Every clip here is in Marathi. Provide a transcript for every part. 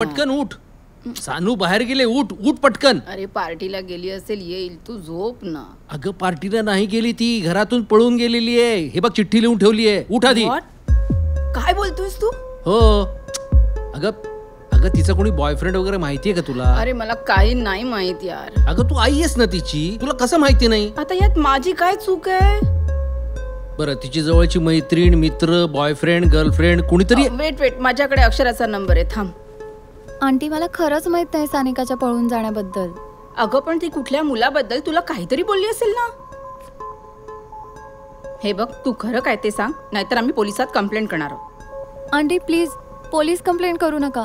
पटकन उठ. सानू बाहेर गेले. उठ उठ पटकन. अरे पार्टीला गेली असेल, येईल, तू झोप ना. अगं पार्टीला नाही गेली ती, घरातून पळून गेलेली आहे. हे बघ चिठ्ठी लिहून ठेवली आहे. उठ आधी. काय बोलतोयस तू? हो अगं अगं तिचा कोणी बॉयफ्रेंड वगैरे माहितीये का तुला? अरे मला काही नाही माहित यार. अगं तू आई आहेस ना तिची, तुला कसं माहिती नाही? आता यात माझी काय चूक आहे? बरं तिची जवळची मैत्रीण, मित्र, बॉयफ्रेंड, गर्लफ्रेंड कोणीतरी. वेट माझ्याकडे अक्षराचा नंबर आहे, थांब. आंटी मला खरंच माहित नाही सानिकाच्या पळून जाण्याबद्दल. अगं पण ती कुठल्या मुलाबद्दल तुला काहीतरी बोलली असेल ना. हे बघ तू खरं काय ते सांग, नाहीतर आम्ही पोलिसात कंप्लेंट करणार आहोत. आंटी प्लीज पोलीस कंप्लेंट करू नका.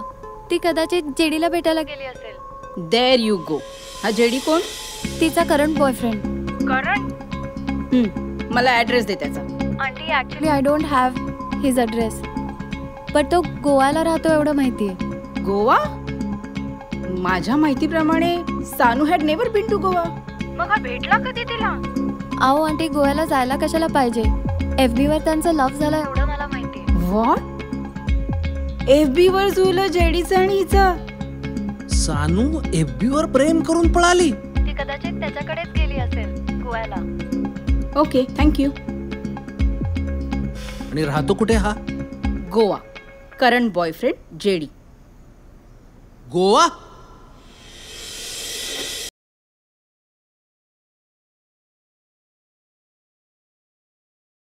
ती कदाचित जेडीला भेटायला गेली असेल. There you go. हा जेडी कोण? तिचा करंट बॉयफ्रेंड. मला ऍड्रेस दे त्याचा. Aunty actually I don't have his address, पण तो गोव्याला राहतो एवढं माहितीये. गोवा? माझ्या माहितीप्रमाणे Sanu had never been to Goa. मग हा भेटला कधी तिला? अहो आंटी गोव्याला जायला कशाला पाहिजे? FB वर त्यांचं लव्ह झालं एवढं मला माहितीये. व्हॉट? FB वर जुळलं जेडीचं आणि हिचं? सानू FB वर प्रेम करून पळाली. ती कदाचित त्याच्याकडेच गेली असेल गोव्याला. Okay thank you. आणि राहतो कुठे हा? Goa. Current boyfriend JD. Goa.